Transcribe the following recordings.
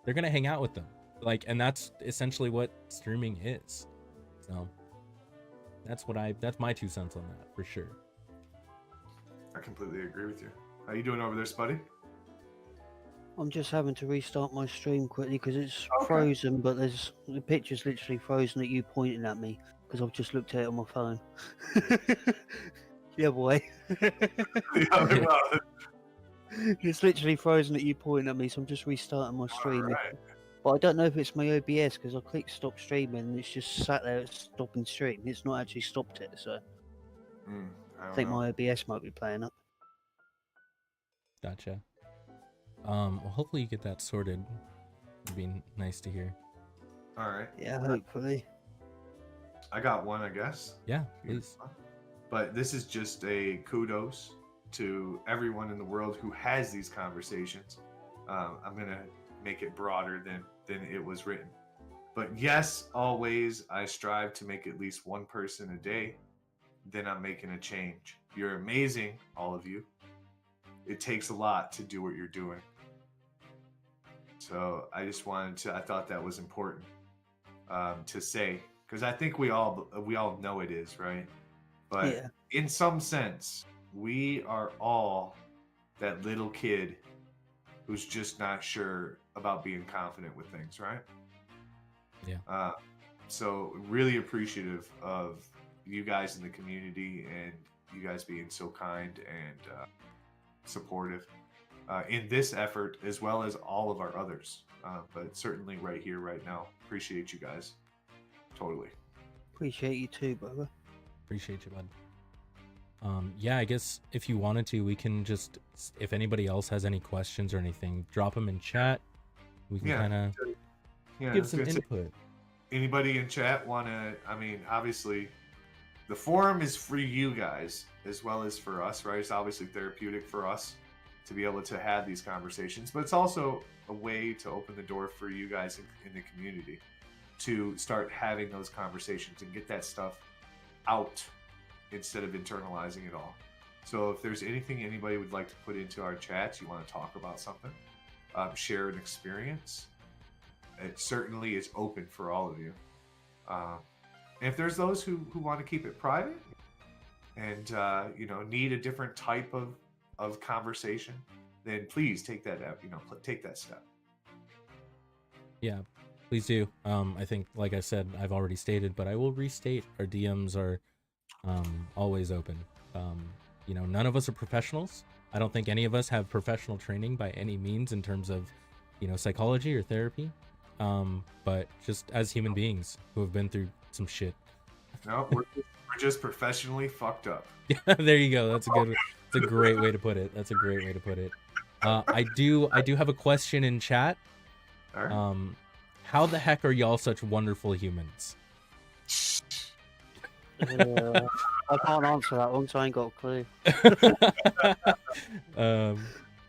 they're gonna hang out with them. Like, and that's essentially what streaming is. So that's my 2 cents on that for sure. I completely agree with you. How you doing over there, Spuddy? I'm just having to restart my stream quickly because it's Okay. frozen, but the picture's literally frozen at you pointing at me because I've just looked at it on my phone. The other way. It's literally frozen at you pointing at me, so I'm just restarting my stream. Right. But I don't know if it's my OBS because I clicked stop streaming and it's just sat there stopping stream. It's not actually stopped it, so I think my OBS might be playing up. Gotcha. Well, hopefully you get that sorted. It'd be nice to hear. All right. Yeah, hopefully. I got one, I guess. Yeah, please. But this is just a kudos to everyone in the world who has these conversations. I'm gonna make it broader than it was written. But yes, always I strive to make at least one person a day. Then I'm making a change. You're amazing, all of you. It takes a lot to do what you're doing. So I just I thought that was important to say, because I think we all know it is, right? But in some sense, we are all that little kid who's just not sure about being confident with things, right? Yeah. So really appreciative of you guys in the community and you guys being so kind and supportive in this effort, as well as all of our others. But certainly right here, right now, appreciate you guys. Totally. Appreciate you too, brother. Appreciate you, bud. Yeah, I guess if you wanted to, we can just, if anybody else has any questions or anything, drop them in chat. We can kind of give some input. Anybody in chat want to, I mean, obviously, the forum is for you guys as well as for us, right? It's obviously therapeutic for us to be able to have these conversations, but it's also a way to open the door for you guys in the community to start having those conversations and get that stuff out instead of internalizing it all. So if there's anything anybody would like to put into our chats, you want to talk about something, share an experience, it certainly is open for all of you. And if there's those who want to keep it private and need a different type of conversation, then please take that take that step. Yeah, please do. I think, like I said, I've already stated, but I will restate, our DMs are always open. None of us are professionals. I don't think any of us have professional training by any means in terms of psychology or therapy, but just as human beings who have been through some shit. No, we're just professionally fucked up. There you go. That's a great way to put it. That's a great way to put it. I do have a question in chat. All right. How the heck are y'all such wonderful humans? I can't answer that one, so I ain't got a clue.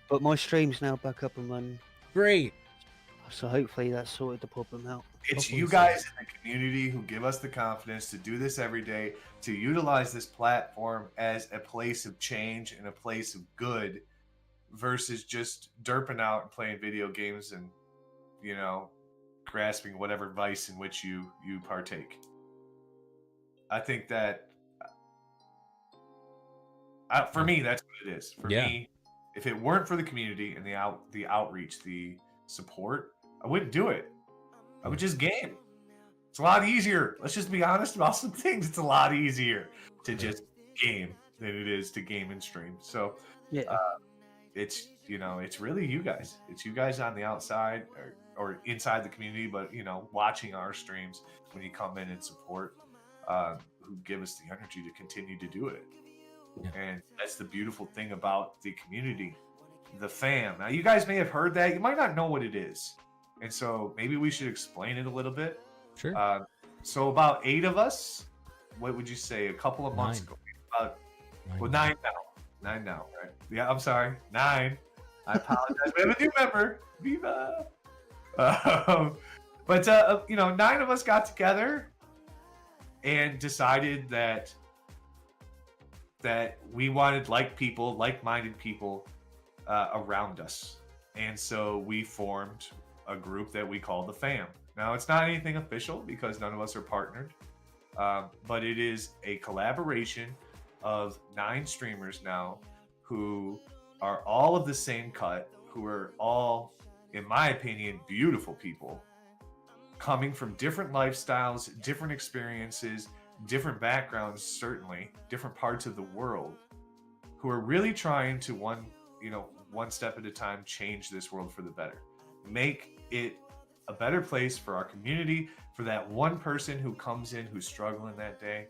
But my stream's now back up and running. Great. So hopefully that sorted the problem out. It's you guys in the community who give us the confidence to do this every day, to utilize this platform as a place of change and a place of good versus just derping out and playing video games and, grasping whatever vice in which you partake. I think that, for me, that's what it is. For me, if it weren't for the community and the outreach, the support, I wouldn't do it. I would just game. It's a lot easier. Let's just be honest about some things. It's a lot easier to just game than it is to game and stream. So it's it's really you guys. It's you guys on the outside or inside the community, but watching our streams when you come in and support, who give us the energy to continue to do it. Yeah. And that's the beautiful thing about the community, the fam. Now, you guys may have heard that. You might not know what it is. And so maybe we should explain it a little bit. Sure. So about 8 of us, what would you say, a couple of months ago? About 9 now. 9 now, right? Yeah, I'm sorry. 9. I apologize. We have a new member. Viva! But 9 of us got together and decided that we wanted like-minded people around us. And so we formed a group that we call the fam. Now, it's not anything official because none of us are partnered, but it is a collaboration of 9 streamers now who are all of the same cut, who are all, in my opinion, beautiful people, coming from different lifestyles, different experiences, different backgrounds, certainly, different parts of the world, who are really trying to one step at a time change this world for the better. Make it a better place for our community, for that one person who comes in who's struggling that day.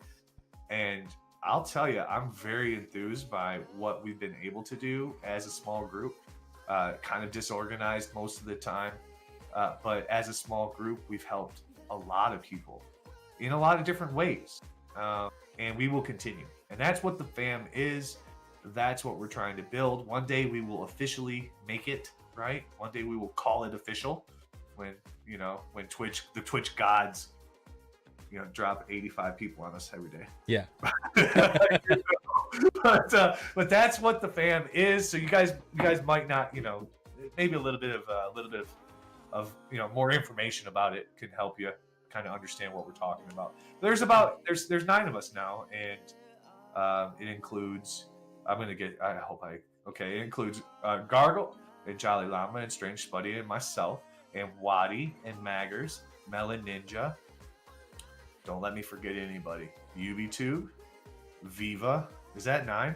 And I'll tell you, I'm very enthused by what we've been able to do as a small group, kind of disorganized most of the time. But as a small group, we've helped a lot of people in a lot of different ways. And we will continue. And that's what the fam is. That's what we're trying to build. One day we will officially make it, right? One day we will call it official when the Twitch gods, drop 85 people on us every day. Yeah. But that's what the fam is. So you guys might not, maybe a little bit of more information about it can help you kind of understand what we're talking about. There's 9 of us now, and it includes, it includes Gargle and Jolly Llama and Strange Spuddy and myself and Waddy and Maggers, Melon Ninja. Don't let me forget anybody. UB2, Viva. Is that 9?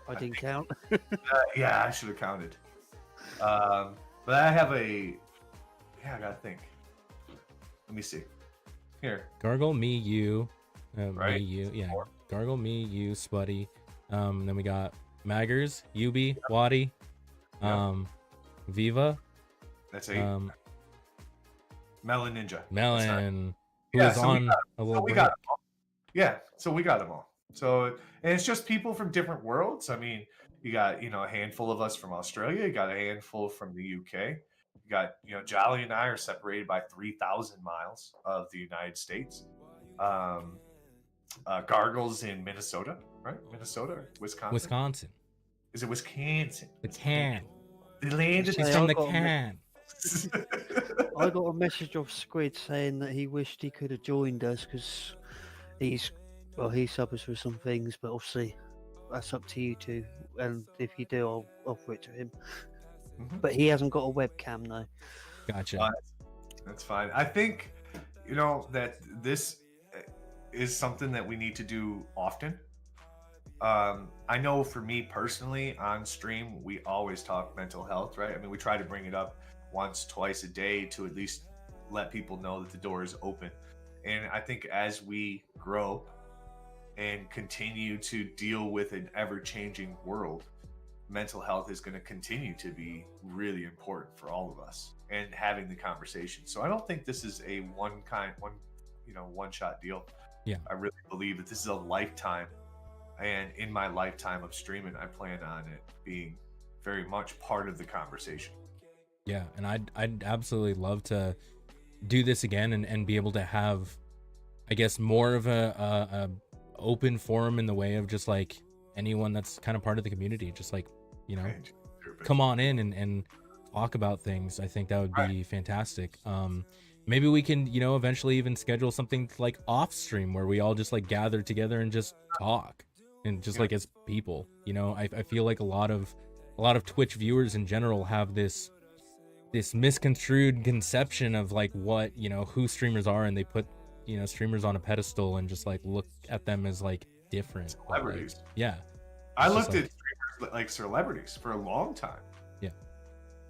I didn't count. Yeah, I should have counted. But I have I gotta think. Let me see. Here. Gargle, me, you. Right? Me, you. Yeah. 4. Gargle, me, you, Spuddy. Then we got Maggers, Yubi, Waddy, Viva. That's 8. Melon Ninja. Melon. Who Yeah, was so on a little we bit. got them all. Yeah, so we got them all. So, and it's just people from different worlds. I mean, you got, a handful of us from Australia. You got a handful from the UK. You got, Jolly and I are separated by 3,000 miles of the United States. Gargles in Minnesota, right? Minnesota or Wisconsin? Wisconsin. Is it Wisconsin? The can. The land of She's Hey, from I the got 'em. can. I got a message off Squid saying that he wished he could have joined us because he suffers for some things, but obviously that's up to you two. And if you do, I'll offer it to him. Mhm. But he hasn't got a webcam though. Gotcha. That's fine. I think, that this is something that we need to do often. I know for me personally on stream, we always talk mental health, right? I mean, we try to bring it up once, twice a day to at least let people know that the door is open. And I think as we grow and continue to deal with an ever-changing world, mental health is going to continue to be really important for all of us and having the conversation. So I don't think this is a one-shot deal. Yeah. I really believe that this is a lifetime, and in my lifetime of streaming, I plan on it being very much part of the conversation. Yeah, and I'd absolutely love to do this again and be able to have, I guess, more of a open forum in the way of just like anyone that's kind of part of the community, just like, come on in and talk about things. I think that would be fantastic. Maybe we can, eventually even schedule something like off stream where we all just like gather together and just talk and just like as people, I feel like a lot of Twitch viewers in general have this misconstrued conception of like what, who streamers are, and they put, streamers on a pedestal and just like look at them as like different Celebrities. Yeah. I looked at streamers like celebrities for a long time. Yeah.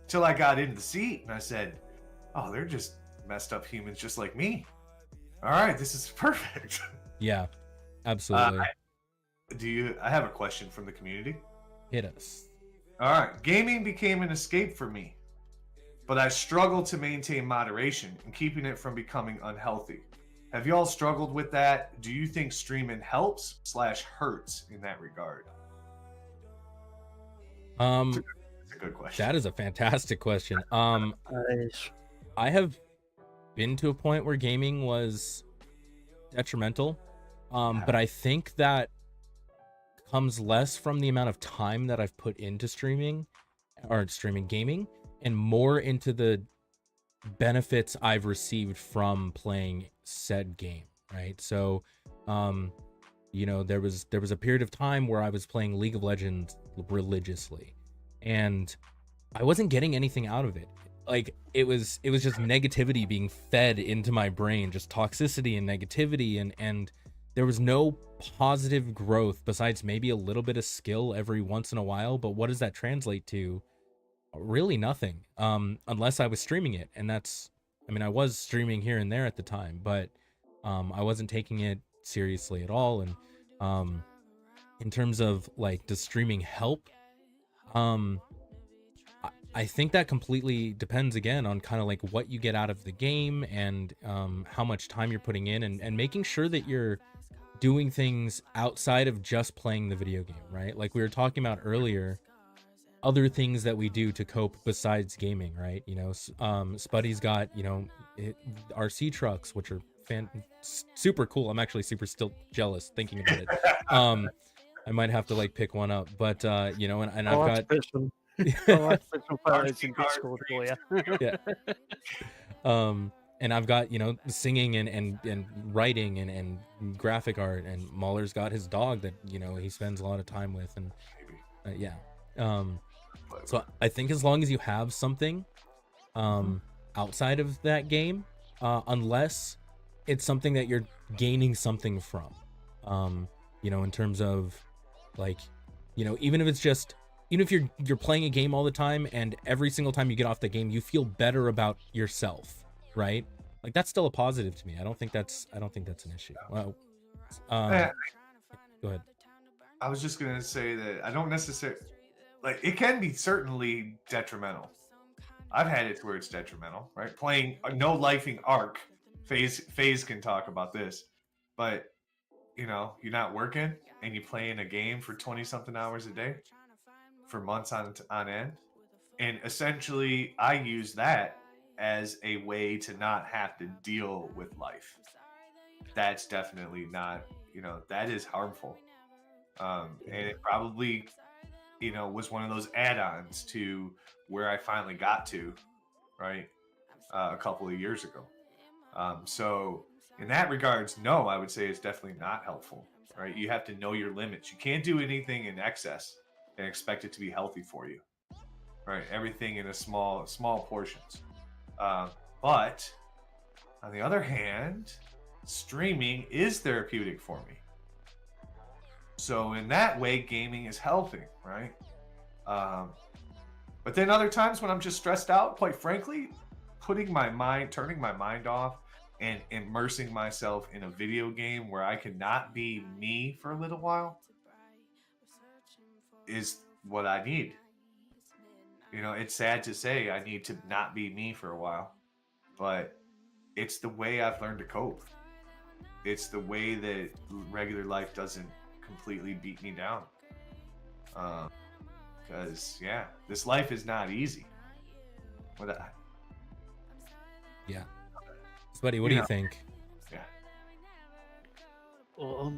Till I got into the seat and I said, oh, they're just messed up humans just like me. All right, this is perfect. Yeah, absolutely. I have a question from the community. Hit us. All right. Gaming became an escape for me, but I struggle to maintain moderation and keeping it from becoming unhealthy. Have y'all struggled with that? Do you think streaming helps / hurts in that regard? It's a good question. That is a fantastic question. I have been to a point where gaming was detrimental, but I think that comes less from the amount of time that I've put into streaming or streaming gaming, and more into the benefits I've received from playing said game, right? So, you know, there was a period of time where I was playing League of Legends religiously, and I wasn't getting anything out of it. Like it was just negativity being fed into my brain, just toxicity and negativity, and there was no positive growth besides maybe a little bit of skill every once in a while. But what does that translate to? Really nothing, unless I was streaming it, and that's, I mean, I was streaming here and there at the time, but I wasn't taking it seriously at all. And in terms of like, does streaming help? I think that completely depends again on kind of like what you get out of the game, and how much time you're putting in, and making sure that you're doing things outside of just playing the video game, right? Like we were talking about earlier, other things that we do to cope besides gaming, right? You know, Spuddy's got, you know, RC trucks, which are super cool. I'm actually super still jealous thinking about it. I might have to like pick one up, but you know, and I've got some photos in Discord for you. Yeah. And I've got, you know, singing and writing and graphic art, and Mahler's got his dog that, you know, he spends a lot of time with, and yeah. So I think as long as you have something outside of that game, unless it's something that you're gaining something from, you know, in terms of like, you know, even if it's just, even if you're playing a game all the time and every single time you get off the game you feel better about yourself, right? Like that's still a positive to me. I don't think that's an issue. Well, go ahead. I was just gonna say that I don't necessarily, like, it can be certainly detrimental. I've had it to where it's detrimental, right? Playing a no lifing arc, FaZe can talk about this, but you know, you're not working and you play in a game for 20 something hours a day for months on end, and essentially I use that as a way to not have to deal with life. That's definitely not, you know, that is harmful. And it probably, you know, was one of those add-ons to where I finally got to, right, a couple of years ago. So in that regards, no, I would say it's definitely not helpful, right? You have to know your limits. You can't do anything in excess and expect it to be healthy for you, right? Everything in a small portions. But on the other hand, streaming is therapeutic for me. So in that way, gaming is helping, right? But then other times when I'm just stressed out, quite frankly, turning my mind off and immersing myself in a video game where I cannot be me for a little while is what I need. You know, it's sad to say I need to not be me for a while, but it's the way I've learned to cope. It's the way that regular life doesn't completely beat me down. Because, yeah, this life is not easy. Yeah. Spuddy, what do you think? Yeah. Well,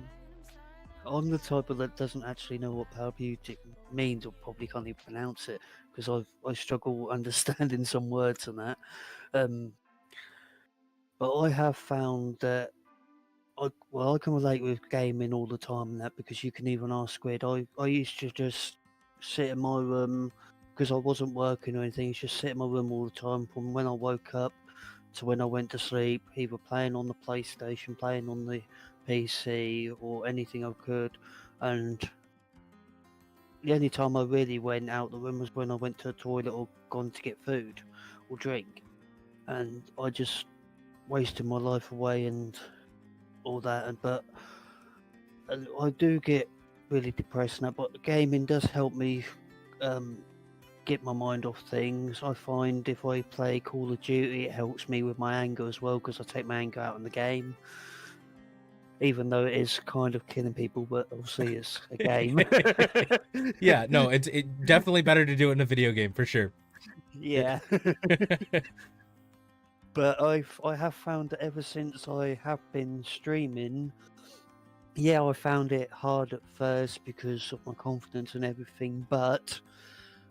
I'm the type that doesn't actually know what therapeutic means, or probably can't even pronounce it, because I struggle understanding some words and that. But I have found that I can relate with gaming all the time and that, because you can even ask Squid. I used to just sit in my room because I wasn't working or anything. Just sit in my room all the time from when I woke up to when I went to sleep, either playing on the PlayStation, playing on the PC, or anything I could. And the only time I really went out the room was when I went to the toilet or gone to get food or drink, and I just wasted my life away and all that. But I do get really depressed now, but gaming does help me get my mind off things. I find if I play Call of Duty, it helps me with my anger as well, because I take my anger out in the game, even though it is kind of killing people, but obviously it's a game. Yeah, no, it's definitely better to do it in a video game for sure. Yeah. But I have found that ever since I have been streaming, I found it hard at first because of my confidence and everything, but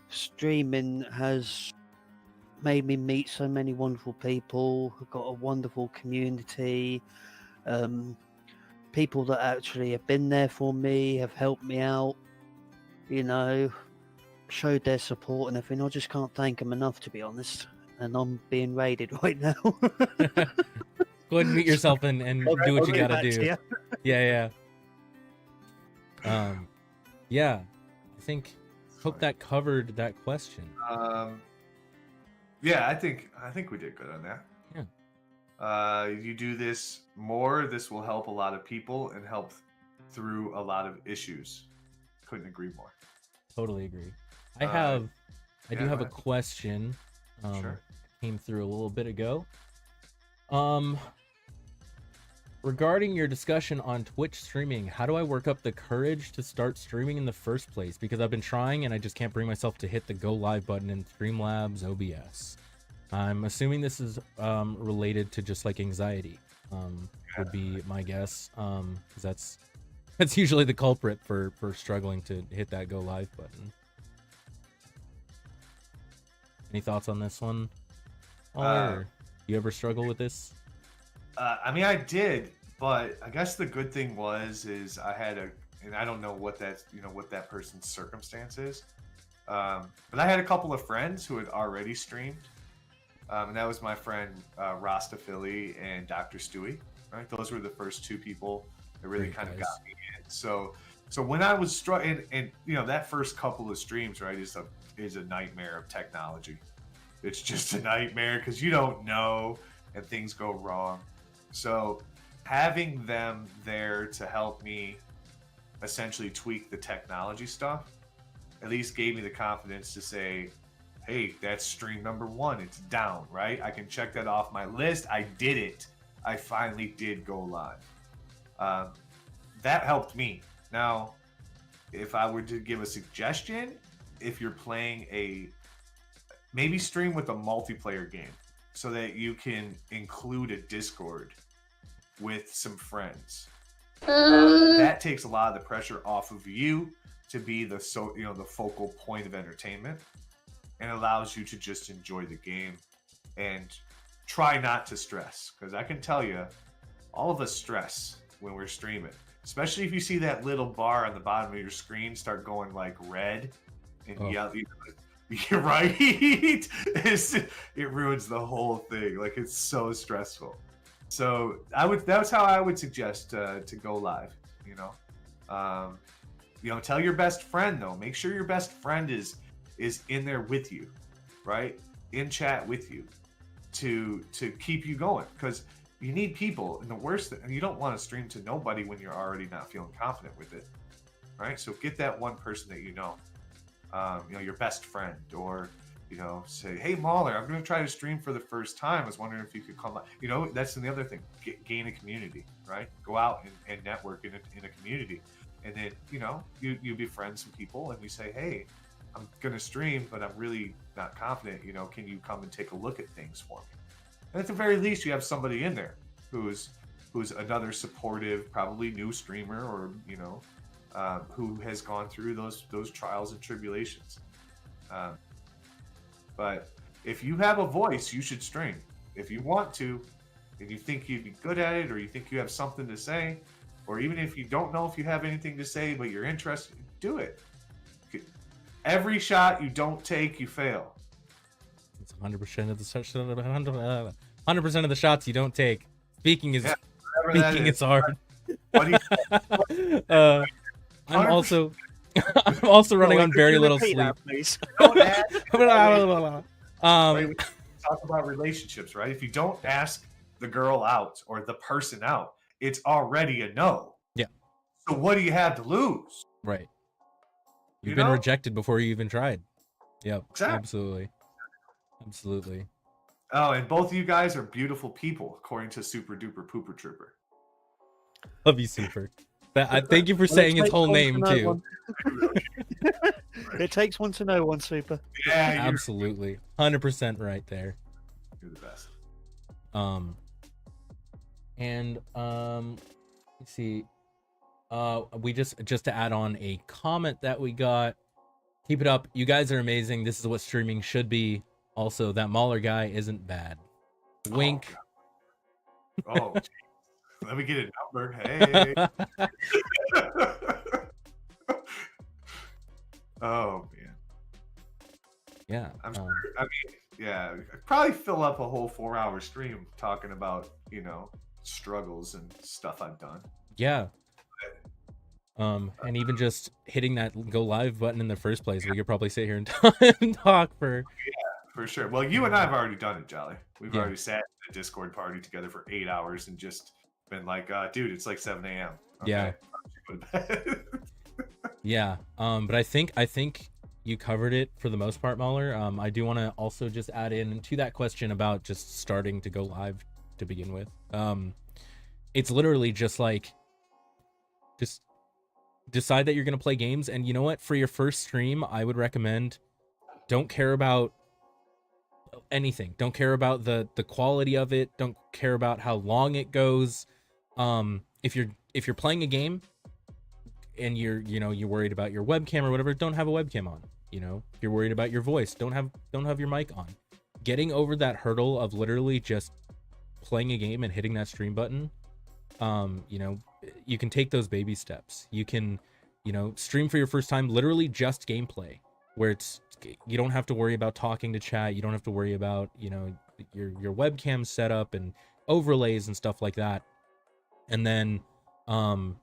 streaming has made me meet so many wonderful people. I've got a wonderful community. People that actually have been there for me, have helped me out, you know, showed their support and everything. I just can't thank them enough, to be honest. And I'm being raided right now. Go ahead and mute yourself and do what you gotta do. Yeah. Yeah. I hope that covered that question. Yeah, I think we did good on that. Yeah. You do this more, this will help a lot of people and help through a lot of issues. Couldn't agree more. Totally agree. I do have a question. Sure. Came through a little bit ago. Regarding your discussion on Twitch streaming, how do I work up the courage to start streaming in the first place? Because I've been trying and I just can't bring myself to hit the go live button in Streamlabs OBS. I'm assuming this is related to just like anxiety. Would be my guess. Because that's usually the culprit for struggling to hit that go live button. Any thoughts on this one? You ever struggle with this? I mean, I did, but I guess the good thing is I had and I don't know what that person's circumstance is, but I had a couple of friends who had already streamed, and that was my friend Rasta Philly and Dr. Stewie. Right, those were the first two people that really kind of got me in. So when I was struggling, and that first couple of streams, right, is a nightmare of technology. It's just a nightmare because you don't know and things go wrong. So having them there to help me essentially tweak the technology stuff at least gave me the confidence to say, hey, that's stream number 1. It's down, right? I can check that off my list. I did it. I finally did go live. That helped me. Now, if I were to give a suggestion, if you're playing maybe stream with a multiplayer game so that you can include a Discord with some friends. That takes a lot of the pressure off of you to be the focal point of entertainment, and allows you to just enjoy the game and try not to stress. Because I can tell you, all of us stress when we're streaming, especially if you see that little bar on the bottom of your screen start going like red and yellow. You're right. It ruins the whole thing. Like, it's so stressful. So that's how I would suggest to go live. Tell your best friend though. Make sure your best friend is in there with you, right? In chat with you, to keep you going, because you need people. And the worst thing, and you don't want to stream to nobody when you're already not feeling confident with it, right? So get that one person that your best friend, or say, hey Mahler, I'm going to try to stream for the first time. I was wondering if you could come. That's the other thing. Gain a community, right? Go out and network in a community, and then you befriend some people, and you say, hey, I'm going to stream, but I'm really not confident. Can you come and take a look at things for me? And at the very least, you have somebody in there who's another supportive, probably new streamer, or who has gone through those trials and tribulations. But if you have a voice, you should stream. If you want to, and you think you'd be good at it, or you think you have something to say, or even if you don't know if you have anything to say, but you're interested, do it. Every shot you don't take, you fail. It's 100% of the 100% of the shots you don't take. Speaking is hard. What do you I'm also running on very little sleep. Don't talk about relationships, right? If you don't ask the girl out or the person out, it's already a no. Yeah. So what do you have to lose? Right. You've been rejected before you even tried. Yep. Exactly. Absolutely. Oh, and both of you guys are beautiful people, according to Super Duper Pooper Trooper. Love you, Super. Thank you for saying his whole name too. It takes one to know one, Super. Yeah, absolutely, 100% right there. You're the best. Let's see. We just to add on a comment that we got Keep it up. You guys are amazing. This is what streaming should be. Also, that Mauler guy isn't bad. Wink. Oh, geez. Let me get a number. Hey. Oh man. Yeah. I'm sure. I mean, yeah, I'd probably fill up a whole 4-hour stream talking about, struggles and stuff I've done. Yeah. And even just hitting that go live button in the first place, we could probably sit here and talk for. Yeah, for sure. Well, you and I have already done it, Jolly. We've Yeah. already sat in a Discord party together for 8 hours and just been like, dude, it's like 7 a.m. Okay, Yeah. go to bed. Yeah. But I think you covered it for the most part, Mahler. I do want to also just add in to that question about just starting to go live to begin with. It's literally just like, just decide that you're going to play games. And you know what? For your first stream, I would recommend don't care about anything. Don't care about the quality of it. Don't care about how long it goes. If you're playing a game and you're worried about your webcam or whatever, don't have a webcam on. If you're worried about your voice, don't have your mic on. Getting over that hurdle of literally just playing a game and hitting that stream button, you can take those baby steps. You can, stream for your first time, literally just gameplay, where you don't have to worry about talking to chat. You don't have to worry about, your webcam setup and overlays and stuff like that. And then, the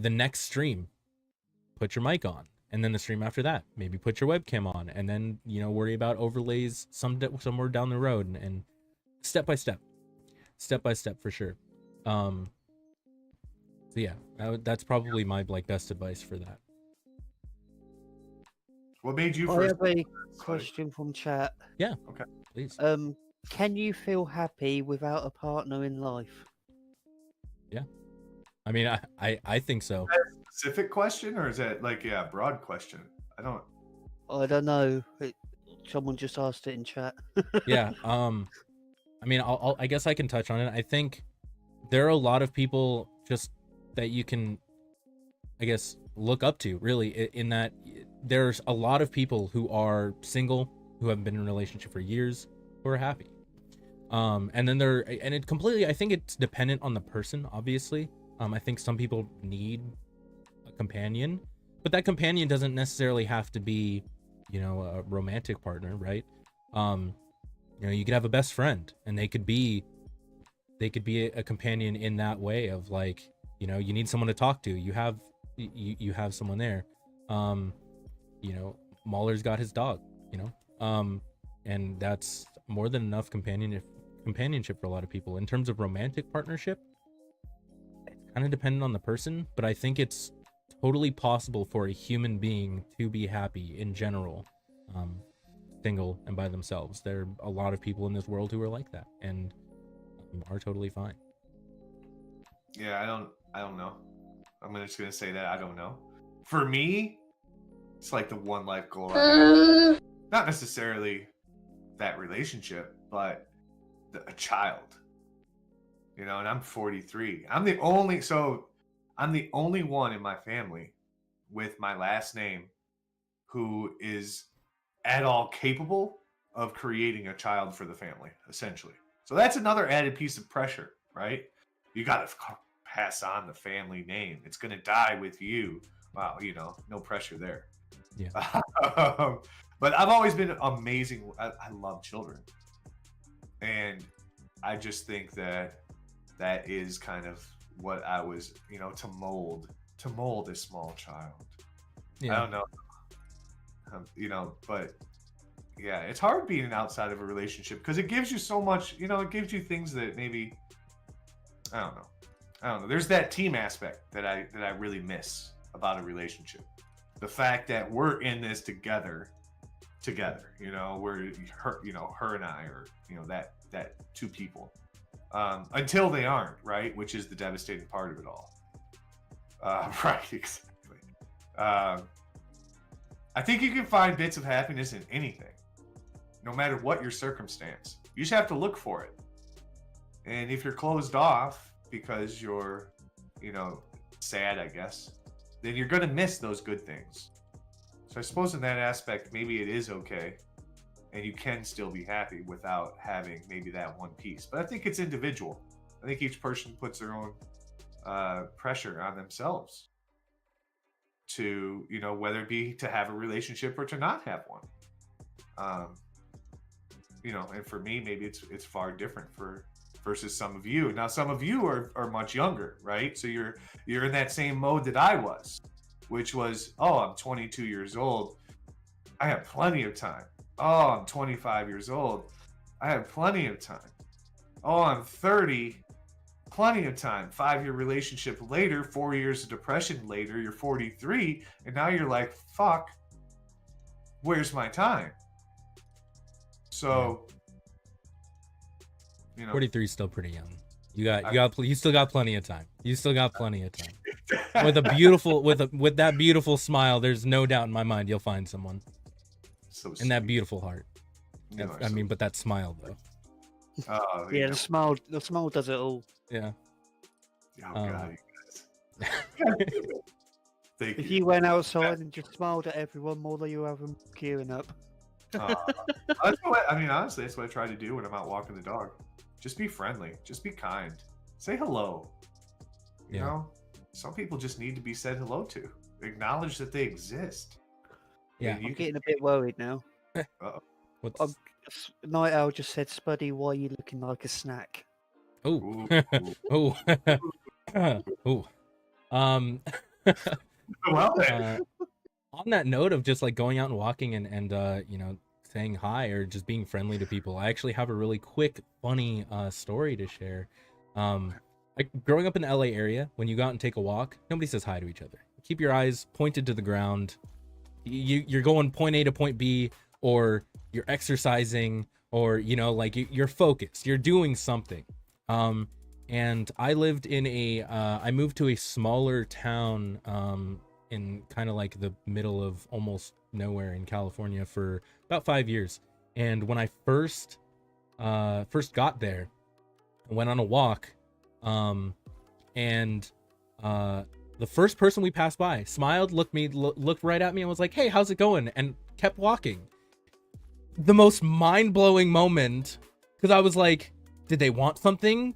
next stream, put your mic on. And then the stream after that, maybe put your webcam on, and then, worry about overlays somewhere down the road, and step by step for sure. So yeah, that's probably my best advice for that. What made you I first? have a question from chat. Yeah. Okay. Please. Can you feel happy without a partner in life? Yeah. I mean, I think so. Is that a specific question, or is that broad question? I don't know. Someone just asked it in chat. Yeah. I mean, I guess I can touch on it. I think there are a lot of people just that you can, I guess, look up to, really, in that there's a lot of people who are single, who haven't been in a relationship for years, who are happy. And then I think it's dependent on the person, obviously. I think some people need a companion, but that companion doesn't necessarily have to be, a romantic partner, right? You could have a best friend, and they could be a companion in that way of like, you need someone to talk to. You have someone there. Mahler's got his dog, and that's more than enough companionship for a lot of people. In terms of romantic partnership, it's kind of dependent on the person, but I think it's totally possible for a human being to be happy in general, single and by themselves. There are a lot of people in this world who are like that and are totally fine. Yeah, I don't know. I'm just gonna say that I don't know. For me, it's like the one life goal. Not necessarily that relationship, but a child. And I'm 43. I'm the only one in my family with my last name who is at all capable of creating a child for the family, essentially. So that's another added piece of pressure, right? You got to pass on the family name. It's going to die with you. Wow, no pressure there. Yeah. But I've always been amazing. I love children. And I just think that is kind of what I was, to mold a small child. Yeah. I don't know. But yeah, it's hard being outside of a relationship because it gives you so much, it gives you things that maybe, I don't know. There's that team aspect that I really miss about a relationship. The fact that we're in this together, we're her and I are, that two people, until they aren't, right? Which is the devastating part of it all. Right. Exactly. I think you can find bits of happiness in anything, no matter what your circumstance. You just have to look for it. And if you're closed off because you're, sad, I guess, then you're going to miss those good things. So I suppose in that aspect, maybe it is okay, and you can still be happy without having maybe that one piece. But I think it's individual. I think each person puts their own pressure on themselves to, you know, whether it be to have a relationship or to not have one. You know, and for me, maybe it's far different versus some of you. Now, some of you are much younger, right? So you're in that same mode that I was, which was, oh, I'm 22 years old. I have plenty of time. Oh, I'm 25 years old. I have plenty of time. Oh, I'm 30. Plenty of time. 5-year relationship later, 4 years of depression later, you're 43, and now you're like, fuck, where's my time? So, you know, 43 is still pretty young. You still got plenty of time. You still got plenty of time. With a beautiful, with that beautiful smile, there's no doubt in my mind you'll find someone. So And that beautiful heart. You know, I mean, but that smile though. oh, Yeah, know. the smile does it all. Yeah. Oh, God, you guys. Thank If you. you went outside and just smiled at everyone more than you have them queuing up. That's what, I mean, honestly, that's what I try to do when I'm out walking the dog. Just be friendly. Just be kind. Say hello. You Yeah. know, some people just need to be said hello to. Acknowledge that they exist. Yeah. And I'm you can, getting a bit worried now. What's Night Owl just said, Spuddy, why are you looking like a snack? oh Ooh. oh oh Well, then. on that note of just like going out and walking and you know, saying hi or just being friendly to people, I actually have a really quick funny story to share. Like growing up in the LA area, when you go out and take a walk, nobody says hi to each other. Keep your eyes pointed to the ground. You're going point A to point B, or you're exercising, or you know, like you're focused, you're doing something. And I lived in I moved to a smaller town in kind of like the middle of almost nowhere in California for about 5 years. And when I first got there, I went on a walk, and the first person we passed by smiled, looked right at me and was like, "Hey, how's it going?" and kept walking. The most mind-blowing moment, because I was like, did they want something?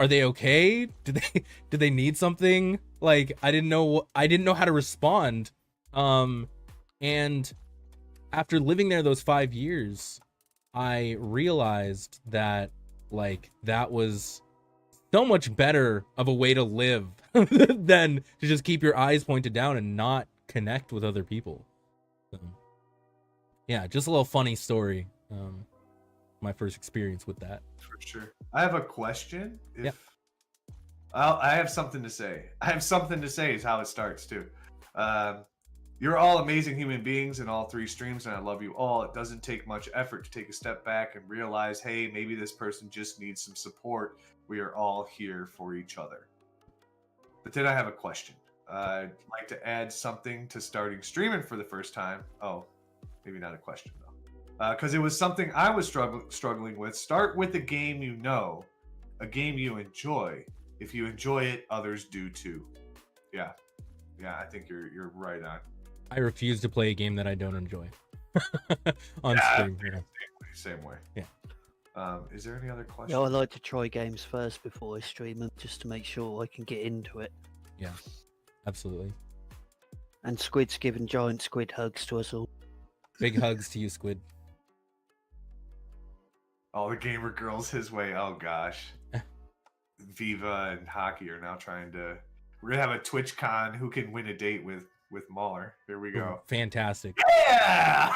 Are they okay? Did they need something? Like, I didn't know how to respond. And after living there those 5 years, I realized that like that was so much better of a way to live than to just keep your eyes pointed down and not connect with other people. So, yeah, just a little funny story. My first experience with that. For sure. I have a question. Yeah. I have something to say. I have something to say is how it starts too. You're all amazing human beings in all 3 streams, and I love you all. It doesn't take much effort to take a step back and realize, hey, maybe this person just needs some support. We are all here for each other. But then I have a question. I'd like to add something to starting streaming for the first time. Oh, maybe not a question though. Because it was something I was struggling with. Start with a game you know, a game you enjoy. If you enjoy it, others do too. Yeah, I think you're right on. I refuse to play a game that I don't enjoy on stream. You know? Same way. Yeah. Is there any other questions? Yeah, I like to try games first before I stream them, just to make sure I can get into it. Yeah, absolutely. And Squid's giving giant squid hugs to us all. Big hugs to you, Squid. All the gamer girls his way. Oh gosh. Viva and Hockey are now trying to. We're gonna have a Twitch con. Who can win a date with Mauler? Here we go. Fantastic. Yeah.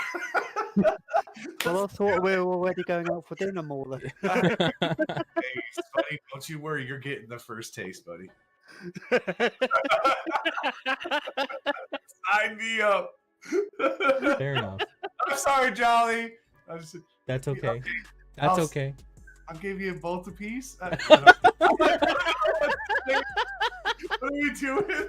Well, I thought we were already going out for dinner, Mauler. Hey, buddy, don't you worry. You're getting the first taste, buddy. Sign me up. Fair enough. I'm sorry, Jolly. That's okay. That's okay. I'll give you both a piece. What are we doing?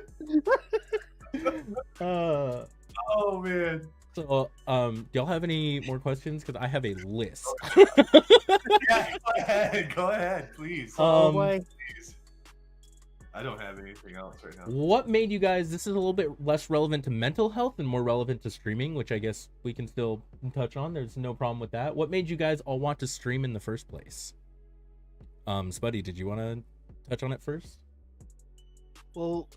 Oh man. So, do y'all have any more questions? Because I have a list. Yeah, go ahead, please. Please. I I don't have anything else right now. What made you guys? This is a little bit less relevant to mental health and more relevant to streaming, which I guess we can still touch on. There's no problem with that. What made you guys all want to stream in the first place? Spuddy, did you want to touch on it first? Well,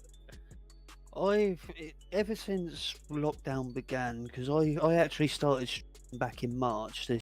ever since lockdown began, because I actually started back in March this